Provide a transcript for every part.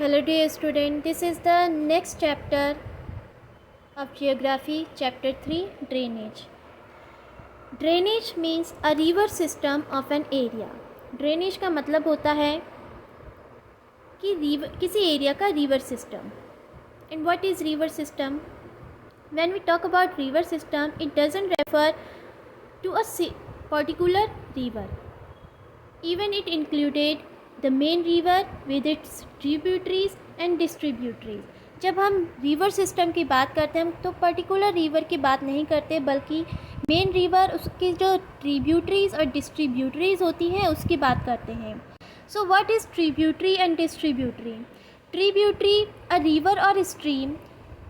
Hello dear student, this is the next chapter of Geography, Chapter 3, Drainage. Drainage means a river system of an area. Drainage का मतलब होता है कि किसी area का river system. And what is river system? When we talk about river system, it doesn't refer to a particular river. Even it included the main river with its tributaries and distributaries. जब हम river system की बात करते हैं तो particular river की बात नहीं करते, बल्कि मेन रिवर, उसकी जो ट्रिब्यूटरीज और डिस्ट्रीब्यूटरीज होती हैं उसकी बात करते हैं. So what is tributary and distributary? Tributary a river or stream.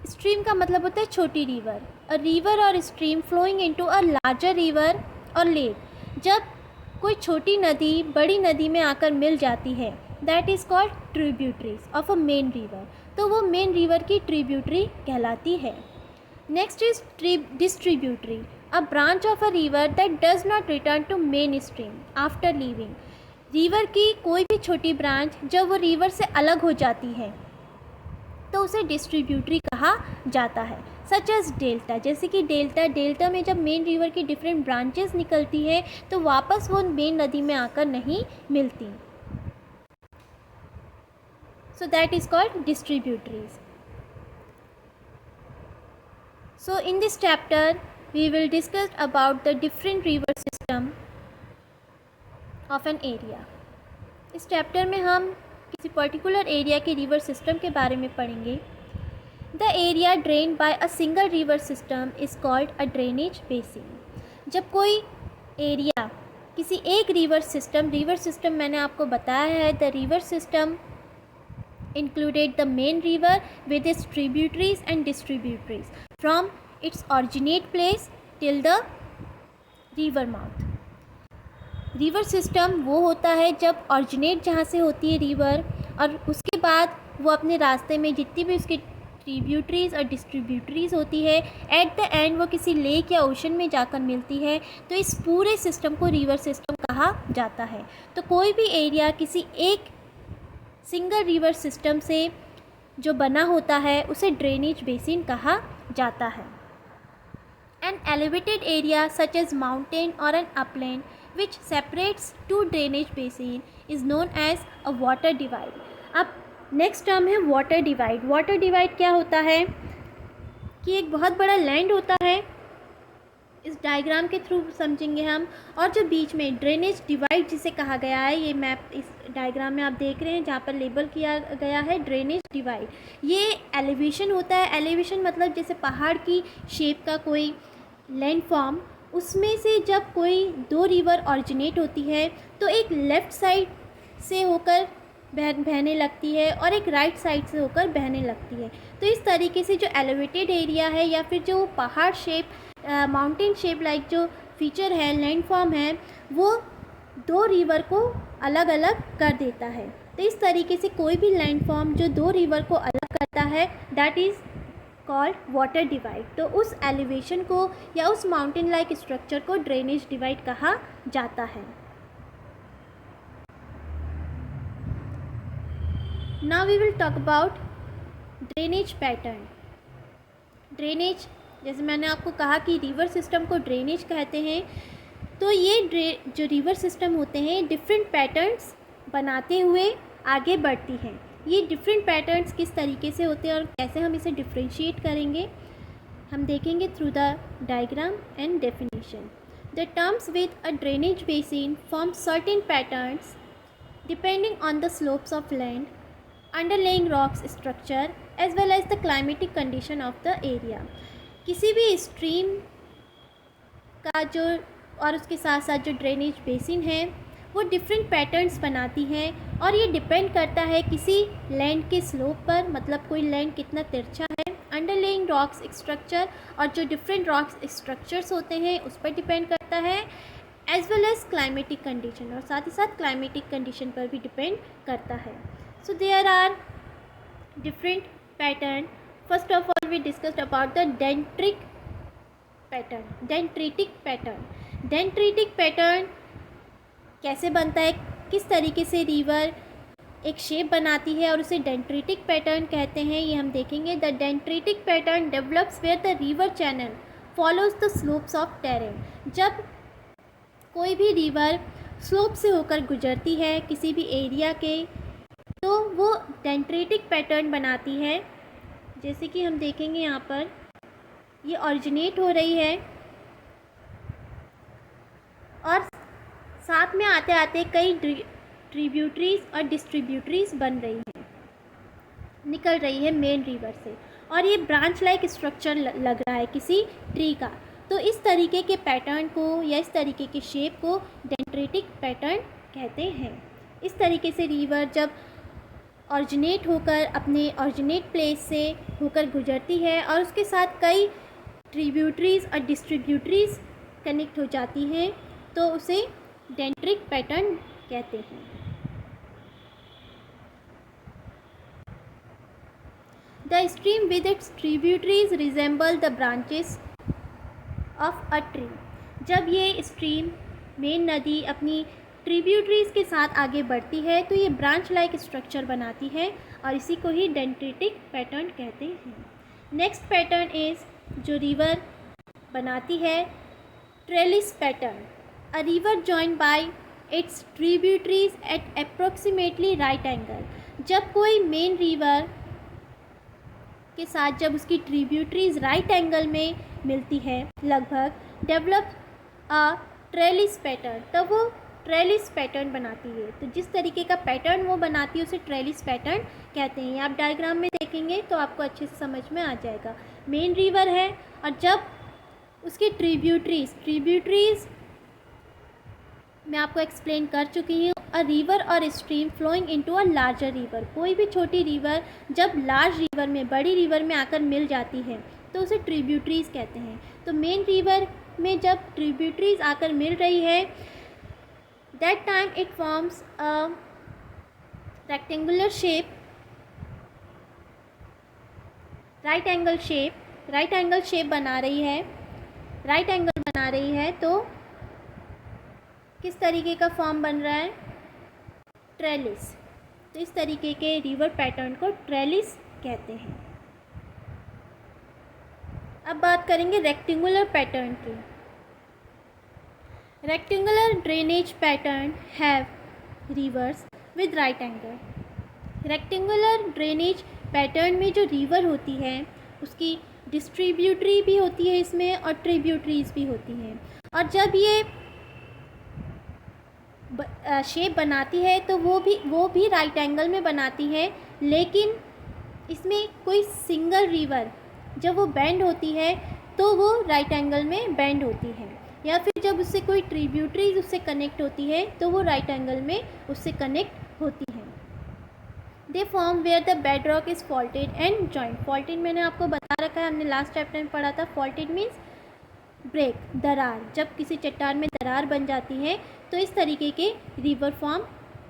Stream का मतलब होता है छोटी river. A river or stream flowing into a larger river or lake. जब कोई छोटी नदी बड़ी नदी में आकर मिल जाती है, that is called tributaries of a main river. तो वो मेन रिवर की ट्रिब्यूटरी कहलाती है. Next is distributary, a branch of a river that does not return to main stream after leaving. River की कोई भी छोटी ब्रांच जब वो रिवर से अलग हो जाती है तो उसे डिस्ट्रीब्यूटरी कहा जाता है. सच एज डेल्टा, जैसे कि डेल्टा में जब मेन रिवर की डिफरेंट ब्रांचेस निकलती है तो वापस वो मेन नदी में आकर नहीं मिलती. So that is called distributaries. So in this chapter we will discuss about the different river system of an area. इस चैप्टर में हम किसी पर्टिकुलर एरिया के रिवर सिस्टम के बारे में पढ़ेंगे. The area drain by a single river system is called a drainage basin. जब कोई एरिया किसी एक रिवर सिस्टम मैंने आपको बताया है, the river system included the main river with its tributaries and distributaries from its originate place till the river mouth. River system वो होता है जब ऑरिजिनेट जहाँ से होती है रिवर, और उसके बाद वो अपने रास्ते में जितनी भी उसकी ट्रिब्यूटरीज और डिस्ट्रीब्यूटरीज होती है, एट द एंड वो किसी लेक या ओशन में जाकर मिलती है. तो इस पूरे सिस्टम को रिवर सिस्टम कहा जाता है. तो कोई भी एरिया किसी एक सिंगल रिवर सिस्टम से जो बना होता है उसे ड्रेनेज बेसिन कहा जाता है. An elevated area such as mountain और an upland which separates two drainage basin is known as a water divide. अब नेक्स्ट टर्म है वाटर डिवाइड. वाटर डिवाइड क्या होता है कि एक बहुत बड़ा लैंड होता है, इस डायग्राम के थ्रू समझेंगे हम, और जो बीच में ड्रेनेज डिवाइड जिसे कहा गया है, ये मैप इस डायग्राम में आप देख रहे हैं जहाँ पर लेबल किया गया है ड्रेनेज डिवाइड. ये एलिवेशन होता है. एलिवेशन मतलब जैसे पहाड़ की शेप का कोई लैंड फॉर्म, उसमें से जब कोई दो रिवर ऑरिजिनेट होती है तो एक लेफ़्ट साइड से होकर बहने लगती है और एक राइट साइड से होकर बहने लगती है. तो इस तरीके से जो एलिवेटेड एरिया है या फिर जो पहाड़ शेप माउंटेन शेप लाइक जो फीचर है, लैंड फॉर्म है, वो दो रिवर को अलग अलग कर देता है. तो इस तरीके से कोई भी लैंड फॉर्म जो दो रिवर को अलग करता है, that is called water divide. तो उस एलिवेशन को या उस माउंटेन लाइक स्ट्रक्चर को ड्रेनेज डिवाइड कहा जाता है. Now we will talk about drainage pattern. Drainage, जैसे मैंने आपको कहा कि रिवर सिस्टम को ड्रेनेज कहते हैं, तो ये जो रिवर सिस्टम होते हैं डिफरेंट पैटर्न्स बनाते हुए आगे बढ़ती हैं. ये डिफरेंट पैटर्न्स किस तरीके से होते हैं और कैसे हम इसे डिफ्रेंशिएट करेंगे हम देखेंगे through the diagram and definition. The terms with a drainage basin form certain patterns depending on the slopes of land, underlying rocks structure as well as the climatic condition of the area. किसी भी stream का जो और उसके साथ साथ जो drainage basin है वो डिफरेंट पैटर्न्स बनाती हैं, और ये डिपेंड करता है किसी लैंड के स्लोप पर, मतलब कोई लैंड कितना तिरछा है, अंडरलेइंग रॉक्स स्ट्रक्चर और जो डिफरेंट रॉक्स स्ट्रक्चर्स होते हैं उस पर डिपेंड करता है, as well as climatic condition, और साथ ही साथ क्लाइमेटिक कंडीशन पर भी डिपेंड करता है. So there are different pattern. First of all, we discussed about the dendritic pattern. Dendritic pattern कैसे बनता है, किस तरीके से रिवर एक शेप बनाती है और उसे डेंड्रिटिक पैटर्न कहते हैं, ये हम देखेंगे। The dendritic pattern develops where the river channel follows the slopes of terrain. जब कोई भी रिवर स्लोप से होकर गुजरती है किसी भी एरिया के, तो वो डेंड्रिटिक पैटर्न बनाती है। जैसे कि हम देखेंगे यहाँ पर ये ऑरिजिनेट हो रही है और साथ में आते आते कई ट्रिब्यूटरीज और डिस्ट्रीब्यूटरीज बन रही हैं, निकल रही है मेन रिवर से, और ये ब्रांच लाइक स्ट्रक्चर लग रहा है किसी ट्री का। तो इस तरीके के पैटर्न को या इस तरीके के शेप को डेंड्रिटिक पैटर्न कहते हैं। इस तरीके से रिवर जब ऑरिजिनेट होकर अपने ऑरिजिनेट प्लेस से होकर गुजरती है और उसके साथ कई ट्रिब्यूटरीज और डिस्ट्रीब्यूटरीज कनेक्ट हो जाती हैं, तो उसे डेंड्रिटिक पैटर्न कहते हैं। The stream with its tributaries resemble the branches of a tree। जब ये स्ट्रीम मेन नदी अपनी ट्रिब्यूटरीज के साथ आगे बढ़ती है तो ये ब्रांच लाइक स्ट्रक्चर बनाती है और इसी को ही डेंड्रिटिक पैटर्न कहते हैं। नेक्स्ट पैटर्न इज जो रिवर बनाती है trellis pattern. A river join by its tributaries at approximately right angle. जब कोई मेन रिवर के साथ जब उसकी ट्रिब्यूटरीज राइट एंगल में मिलती है लगभग, डेवलप अ ट्रेलिस पैटर्न, तब वो ट्रेलिस पैटर्न बनाती है। तो जिस तरीके का पैटर्न वो बनाती है उसे ट्रेलिस पैटर्न कहते हैं। आप डायग्राम में देखेंगे तो आपको अच्छे से समझ में आ जाएगा। मेन रिवर है और जब उसकी ट्रिब्यूटरीज मैं आपको एक्सप्लेन कर चुकी हूँ। A river or stream flowing into a larger river. कोई भी छोटी रिवर जब लार्ज रिवर में, बड़ी रिवर में आकर मिल जाती है तो उसे ट्रिब्यूटरीज कहते हैं। तो मेन रिवर में जब ट्रिब्यूटरीज आकर मिल रही है, that time it forms a rectangular shape, right angle shape बना रही है, राइट एंगल बना रही है। तो किस तरीके का फॉर्म बन रहा है? ट्रेलिस। तो इस तरीके के रिवर पैटर्न को ट्रेलिस कहते हैं। अब बात करेंगे रेक्टेंगुलर पैटर्न की। Rectangular drainage pattern have reverse with right angle. Rectangular drainage pattern में जो रिवर होती है उसकी डिस्ट्रीब्यूटरी भी होती है इसमें और ट्रिब्यूटरीज भी होती हैं, और जब ये शेप बनाती है तो वो भी राइट एंगल में बनाती है, लेकिन इसमें कोई सिंगल रिवर जब वो बेंड होती है तो वो राइट एंगल में बेंड होती है, या फिर जब उससे कोई ट्रिब्यूटरीज उससे कनेक्ट होती है तो वो राइट एंगल में उससे कनेक्ट होती है। They form where the bed rock is faulted and joint. Faulted मैंने आपको बता रखा है, हमने लास्ट चैप्टर में पढ़ा था। फॉल्टेड मीन्स ब्रेक, दरार। जब किसी चट्टान में दरार बन जाती है तो इस तरीके के रिवर फॉर्म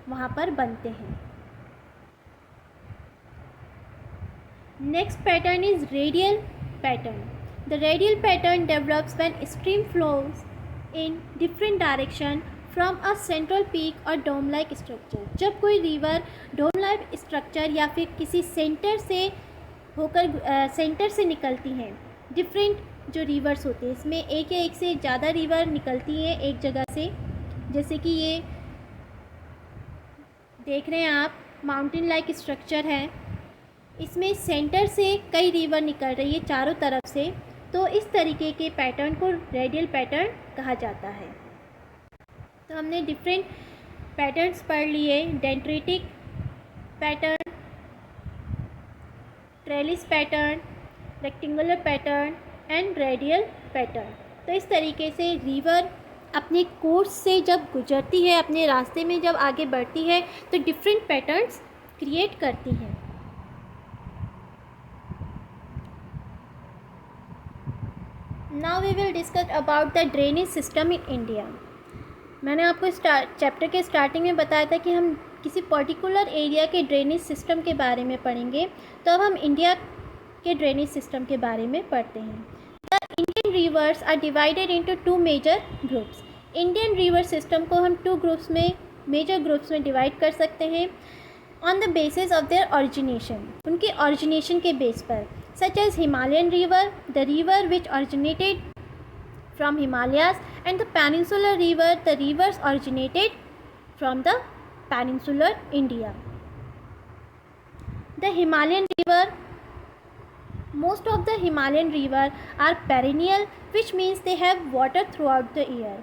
वहाँ पर बनते हैं। Next pattern is radial pattern. The radial pattern develops when stream flows in different direction from a central peak और डोम लाइक स्ट्रक्चर। जब कोई रिवर डोम लाइक स्ट्रक्चर या फिर किसी सेंटर से होकर सेंटर से निकलती हैं, डिफरेंट जो रिवर्स होते हैं इसमें एक या एक से ज़्यादा रिवर निकलती हैं एक जगह से, जैसे कि ये देख रहे हैं आप, माउंटेन लाइक स्ट्रक्चर है, इसमें सेंटर से कई रिवर निकल रही है चारों तरफ से। तो इस तरीके के पैटर्न को रेडियल पैटर्न कहा जाता है। तो हमने डिफरेंट पैटर्न्स पढ़ लिए, dendritic pattern, trellis pattern, rectangular pattern and radial pattern. तो इस तरीके से रिवर अपने कोर्स से जब गुजरती है, अपने रास्ते में जब आगे बढ़ती है तो डिफरेंट पैटर्न्स क्रिएट करती हैं। Now we will discuss about the drainage system in India. मैंने आपको चैप्टर के स्टार्टिंग में बताया था कि हम किसी पर्टिकुलर एरिया के ड्रेनेज सिस्टम के बारे में पढ़ेंगे, तो अब हम इंडिया के ड्रेनेज सिस्टम के बारे में पढ़ते हैं। The Indian rivers are divided into two major groups. Indian river system को हम टू ग्रुप्स में, मेजर ग्रुप्स में डिवाइड कर सकते हैं। On the basis of their origination, उनके ऑरिजिनेशन के बेस पर, such as Himalayan river, the river which originated from Himalayas, and the peninsular river, the rivers originated from the peninsular India. The Himalayan river, most of the Himalayan river are perennial, which means they have water throughout the year.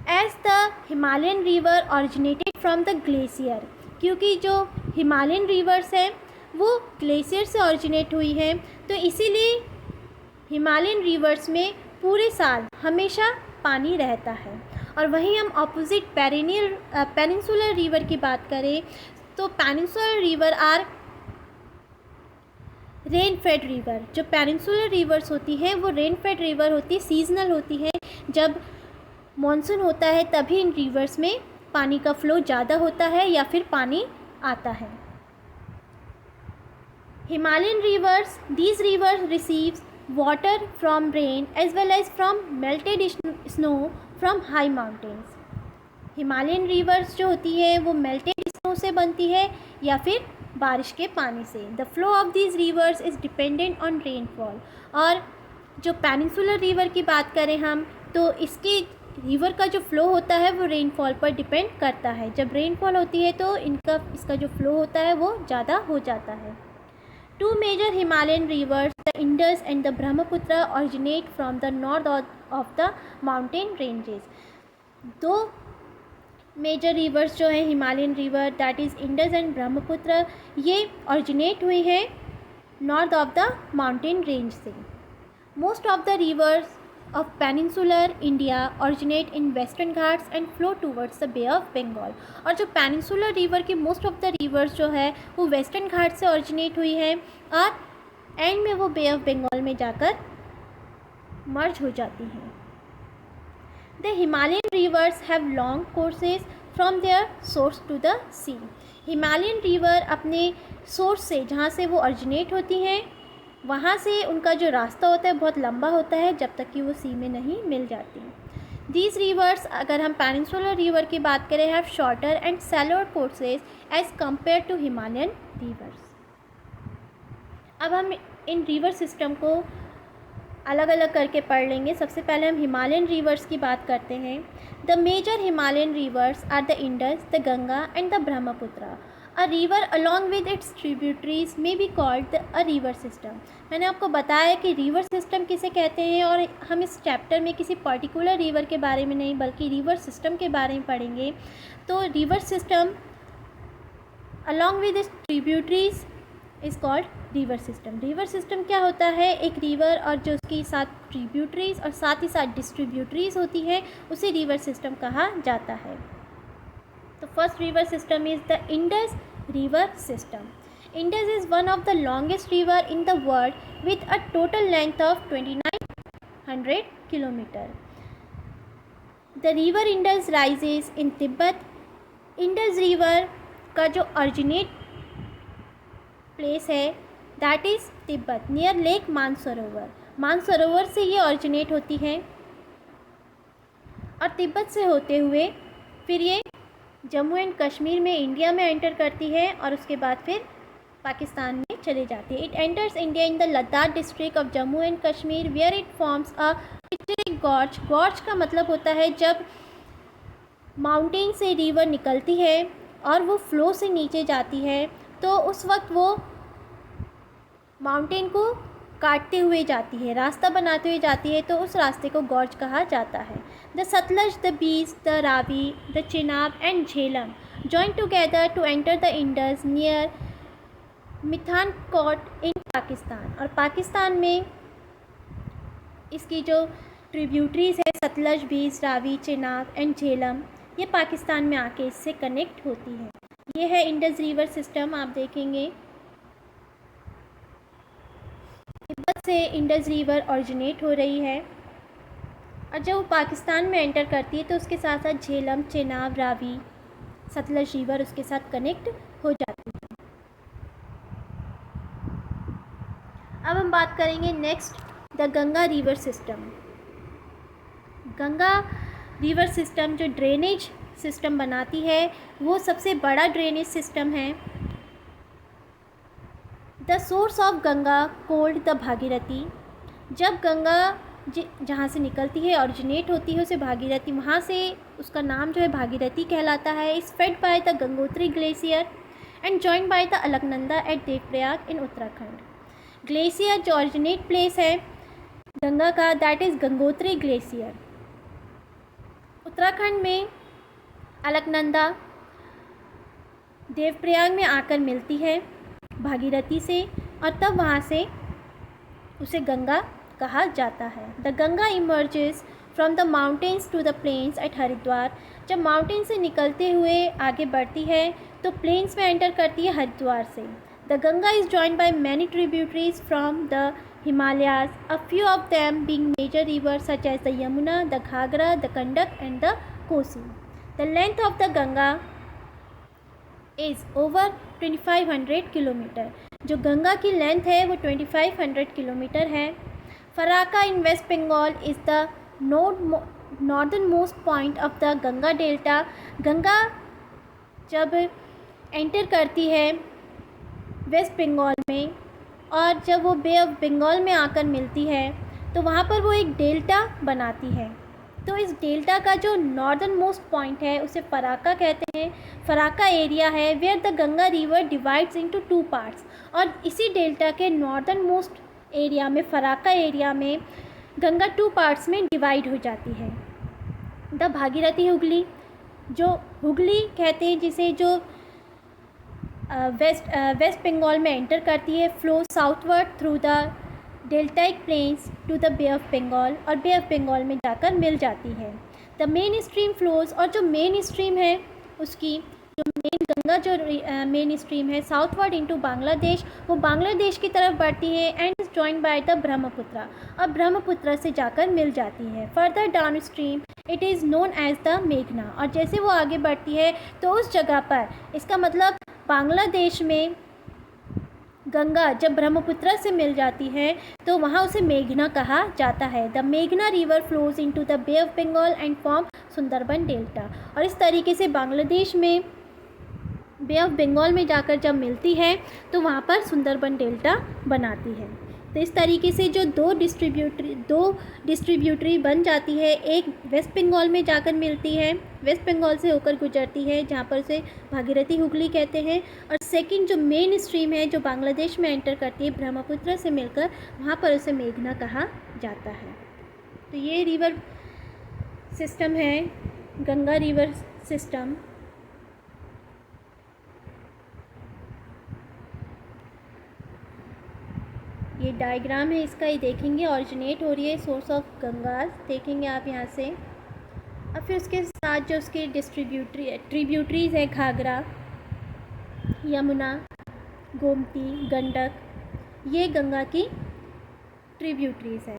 As the Himalayan river originated from the glacier, क्योंकि जो Himalayan reverse हैं वो glacier से originate हुई हैं, तो इसीलिए Himalayan reverse में पूरे साल हमेशा पानी रहता है. और वहीं हम ऑपोजिट पेनिनसुलर रिवर की बात करें तो peninsular river are rain fed river. जो पेनिनसुलर रिवर्स होती हैं वो रेन फेड रिवर होती है, सीजनल होती है. जब मॉनसून होता है तभी इन रिवर्स में पानी का फ्लो ज़्यादा होता है या फिर पानी आता है. Himalayan rivers, these rivers receives water from rain as well as from melted snow from high mountains. Himalayan rivers जो होती है वो मेल्टेड स्नो से बनती है या फिर बारिश के पानी से. The flow of these rivers is dependent on rainfall. और जो पेनिनसुलर रिवर की बात करें हम तो इसकी रिवर का जो फ्लो होता है वो रेनफॉल पर डिपेंड करता है. जब रेनफॉल होती है तो इसका जो फ्लो होता है वो ज़्यादा हो जाता है. Two major Himalayan rivers, the Indus and the Brahmaputra, originate from the north of the mountain ranges. दो मेजर रिवर्स जो है Himalayan river, that is Indus and Brahmaputra, ये ऑरिजिनेट हुई है north of the mountain range से. Most of the rivers of peninsular India originate in Western Ghats and flow towards the Bay of Bengal. और जो peninsular river की most of the reverse जो है वो वेस्टर्न घाट से ऑरिजिनेट हुई है और एंड में वो बे ऑफ बंगाल में जाकर मर्ज हो जाती हैं. The Himalayan rivers have long courses from their source to the sea. Himalayan river अपने सोर्स से, जहाँ से वो ऑरिजिनेट होती हैं, वहाँ से उनका जो रास्ता होता है बहुत लंबा होता है जब तक कि वो सी में नहीं मिल जाती. दीज रिवर्स, अगर हम पेनिनसुलर रिवर की बात करें, have shorter and shallower courses as compare to Himalayan rivers. अब हम इन रिवर सिस्टम को अलग अलग करके पढ़ लेंगे. सबसे पहले हम हिमालयन रिवर्स की बात करते हैं. The major Himalayan rivers are the Indus, the Ganga and the Brahmaputra. A river along with its tributaries may be called a river system. मैंने आपको बताया कि रिवर सिस्टम किसे कहते हैं और हम इस चैप्टर में किसी पर्टिकुलर रिवर के बारे में नहीं बल्कि रिवर सिस्टम के बारे में पढ़ेंगे. तो river system along with its tributaries is called river system. River system क्या होता है? एक रिवर और जो उसकी साथ ट्रिब्यूटरीज और साथ ही साथ डिस्ट्रीब्यूटरीज होती है उसे रिवर सिस्टम कहा जाता है. तो first river system is the Indus river system. Indus is one of the longest river in the world with a total length of 2900 kilometre. The river Indus rises in Tibet. Indus river का जो originate place है that is Tibet near lake Mansarovar. Mansarovar से ये originate होती है और तिब्बत से होते हुए फिर ये जम्मू एंड कश्मीर में इंडिया में एंटर करती है और उसके बाद फिर पाकिस्तान में चले जाती है. It enters India in the Ladakh district of Jammu and Kashmir where it forms a picturesque gorge. Gorge का मतलब होता है जब माउंटेन से रिवर निकलती है और वो फ्लो से नीचे जाती है तो उस वक्त वो माउंटेन को काटते हुए जाती है, रास्ता बनाते हुए जाती है, तो उस रास्ते को गॉर्ज कहा जाता है. The Satluj, the Beas, the Ravi, the Chenab and Jhelum join together to enter the Indus near Mithankot in Pakistan. और पाकिस्तान में इसकी जो ट्रिब्यूटरीज है सतलज, बीज, रावी, चिनाब एंड झेलम, ये पाकिस्तान में आके इससे कनेक्ट होती है. ये है इंडस रिवर सिस्टम. आप देखेंगे तिब्बत से इंडस रिवर ऑरिजिनेट हो रही है और जब वो पाकिस्तान में एंटर करती है तो उसके साथ साथ झेलम, चेनाब, रावी, सतलज रिवर उसके साथ कनेक्ट हो जाती है. अब हम बात करेंगे next the Ganga river system. Ganga river system जो ड्रेनेज सिस्टम बनाती है वो सबसे बड़ा ड्रेनेज सिस्टम है the source of Ganga cold the Bhagirathi. जब गंगा जहाँ से निकलती है, ऑरिजिनेट होती है, उसे भागीरथी, वहाँ से उसका नाम जो है भागीरथी कहलाता है। Is fed by the Gangotri glacier and joined by the Alaknanda at Devprayag in Uttarakhand. Glacier जो ऑरिजिनेट प्लेस है गंगा का, that is Gangotri glacier. Uttarakhand में अलकनंदा देवप्रयाग में आकर मिलती है भागीरथी से, और तब वहाँ से उसे गंगा कहा जाता है। The Ganga emerges from the mountains to the plains at Haridwar. जब माउंटेन से निकलते हुए आगे बढ़ती है तो प्लेन्स में एंटर करती है हरिद्वार से। The Ganga is joined by many tributaries from the Himalayas, a few of them being major rivers such as the Yamuna, the Ghagra, the Gandak and the Kosi. The length of the Ganga is over 2500 kilometre. जो गंगा की length है वो 2500 kilometre है। Farakka in West Bengal is the northernmost point of the Ganga delta. Ganga जब enter करती है waste Bengal में और जब वो बे ऑफ बंगाल में आकर मिलती है तो वहाँ पर वो एक डेल्टा बनाती है। तो इस डेल्टा का जो नॉर्दर्न मोस्ट पॉइंट है उसे फराका कहते हैं। फराका एरिया है where the Ganga river divides into 2 parts. और इसी डेल्टा के नॉर्दर्न मोस्ट एरिया में, फराका एरिया में, गंगा 2 पार्ट्स में डिवाइड हो जाती है। द भागीरथी हुगली, जो हुगली कहते हैं जिसे, जो वेस्ट बंगाल में एंटर करती है, flow southward through the deltaic plains to the Bay of Bengal, और बे ऑफ बंगाल में जाकर मिल जाती है। द मेन स्ट्रीम फ्लोज, और जो मेन स्ट्रीम है उसकी, जो मेन गंगा जो मेन स्ट्रीम है साउथवर्ड इनटू बांग्लादेश, वो बांग्लादेश की तरफ बढ़ती है and is joined by the Brahmaputra, और ब्रह्मपुत्र से जाकर मिल जाती है। Further downstream it is known as the मेघना, और जैसे वो आगे बढ़ती है तो उस जगह पर, इसका मतलब बांग्लादेश में गंगा जब ब्रह्मपुत्र से मिल जाती है तो वहाँ उसे मेघना कहा जाता है। द मेघना river flows into the Bay of Bengal and form Sundarban delta. और इस तरीके से बांग्लादेश में बे ऑफ बंगाल में जाकर जब मिलती है तो वहाँ पर सुंदरबन डेल्टा बनाती है। तो इस तरीके से जो दो डिस्ट्रीब्यूटरी बन जाती है, एक वेस्ट बंगाल में जाकर मिलती है, वेस्ट बंगाल से होकर गुजरती है जहाँ पर उसे भागीरथी हुगली कहते हैं, और सेकंड जो मेन स्ट्रीम है जो बांग्लादेश में एंटर करती है ब्रह्मपुत्र से मिलकर, वहाँ पर उसे मेघना कहा जाता है। तो ये रिवर सिस्टम है, गंगा रिवर सिस्टम। ये डायग्राम है इसका, ये देखेंगे ऑरिजिनेट हो रही है सोर्स ऑफ गंगा, देखेंगे आप यहाँ से। और फिर उसके साथ जो उसकी ट्रिब्यूटरीज है, घाघरा, यमुना, गोमती, गंडक, ये गंगा की ट्रिब्यूटरीज है।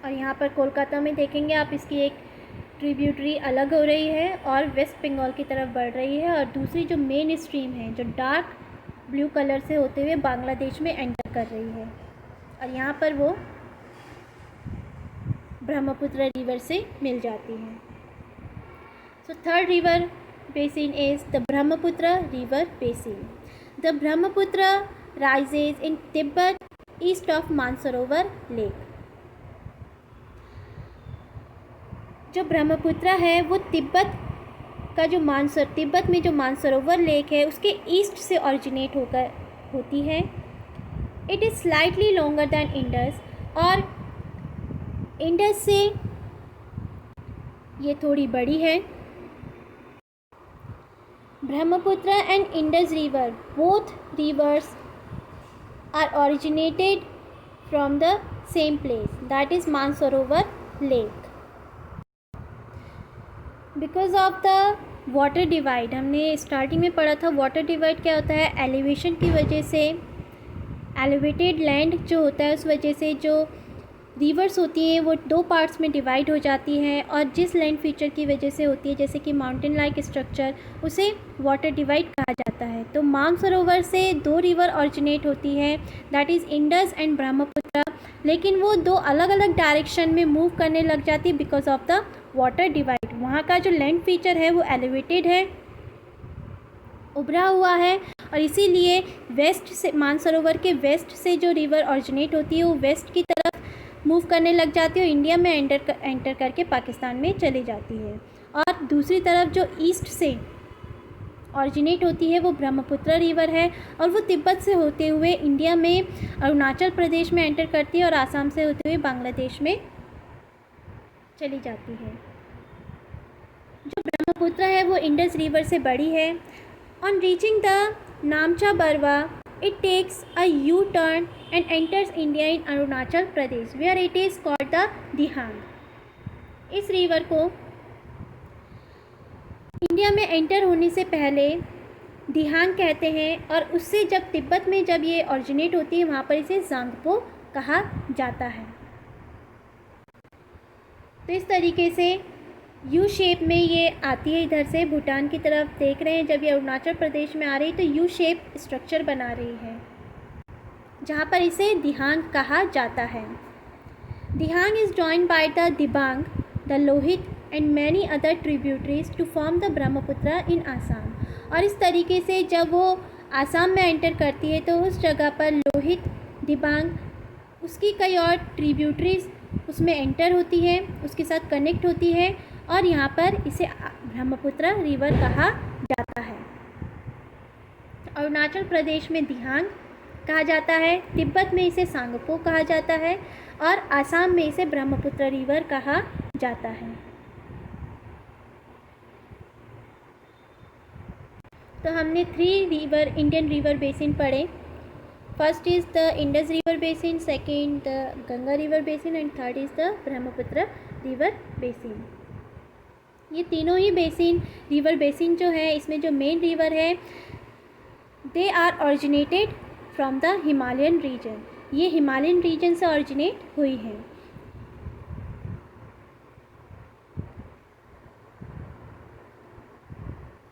और यहाँ पर कोलकाता में देखेंगे आप, इसकी एक ट्रिब्यूटरी अलग हो रही है और वेस्ट बंगाल की तरफ बढ़ रही है, और दूसरी जो मेन स्ट्रीम है जो डार्क ब्लू कलर से होते हुए बांग्लादेश में एंटर कर रही है, और यहाँ पर वो ब्रह्मपुत्र रिवर से मिल जाती है। So third river basin is the Brahmaputra river basin. The Brahmaputra rises in Tibet east of Mansarovar lake. जो ब्रह्मपुत्र है वो तिब्बत में जो मानसरोवर लेक है उसके ईस्ट से ऑरिजिनेट होकर होती है। It is slightly longer than Indus, और इंडस से ये थोड़ी बड़ी है। Brahmaputra and Indus river, both rivers are originated from the same place, that is Mansarovar lake. Because of the water divide, हमने स्टार्टिंग में पढ़ा था वाटर डिवाइड क्या होता है, एलिवेशन की वजह से, एलिवेटेड लैंड जो होता है उस वजह से जो रिवर्स होती हैं वो 2 पार्ट्स में डिवाइड हो जाती हैं, और जिस लैंड फीचर की वजह से होती है जैसे कि माउंटेन लाइक स्ट्रक्चर, उसे वाटर डिवाइड कहा जाता है। तो मानसरोवर से 2 रिवर ऑरिजिनेट होती है, that is Indus and Brahmaputra, लेकिन वो 2 अलग अलग डायरेक्शन में मूव करने लग जाती है because of the water divide, वहाँ का जो लैंड फीचर है वो एलिवेटेड है, उभरा हुआ है, और इसीलिए वेस्ट से, मानसरोवर के वेस्ट से जो रिवर ऑरिजिनेट होती है वो वेस्ट की तरफ मूव करने लग जाती है और इंडिया में एंटर करके पाकिस्तान में चली जाती है। और दूसरी तरफ जो ईस्ट से ऑरिजिनेट होती है वो ब्रह्मपुत्र रिवर है, और वो तिब्बत से होते हुए इंडिया में अरुणाचल प्रदेश में एंटर करती है और आसाम से होते हुए बांग्लादेश में चली जाती है। जो ब्रह्मपुत्र है वो इंडस रिवर से बड़ी है। On reaching the Namcha Barwa it takes a U turn and enters India in Arunachal Pradesh where it is called the Dihang. इस रिवर को इंडिया में एंटर होने से पहले दिहांग कहते हैं, और उससे जब तिब्बत में जब ये ऑरिजिनेट होती है वहाँ पर इसे ज़ांगपो कहा जाता है। तो इस तरीके से यू शेप में ये आती है, इधर से भूटान की तरफ देख रहे हैं, जब ये अरुणाचल प्रदेश में आ रही तो यू शेप स्ट्रक्चर बना रही है, जहाँ पर इसे दिहांग कहा जाता है। Dihang is joined by the Dibang, the Lohit and many other tributaries to form the Brahmaputra in Assam. और इस तरीके से जब वो आसाम में एंटर करती है तो उस जगह पर लोहित, दिबांग, उसकी कई और ट्रिब्यूटरीज उसमें एंटर होती है, उसके साथ कनेक्ट होती है, और यहाँ पर इसे ब्रह्मपुत्र रिवर कहा जाता है। अरुणाचल प्रदेश में दिहांग कहा जाता है, तिब्बत में इसे सांगपो कहा जाता है, और आसाम में इसे ब्रह्मपुत्र रिवर कहा जाता है। तो हमने 3 रिवर इंडियन रिवर बेसिन पढ़े। First is the Indus river basin, second the Ganga river basin, and third is the Brahmaputra river basin. ये तीनों ही बेसिन, रिवर बेसिन जो है, इसमें जो मेन रिवर है they are originated from the Himalayan region, ये Himalayan region से ऑरिजिनेट हुई हैं।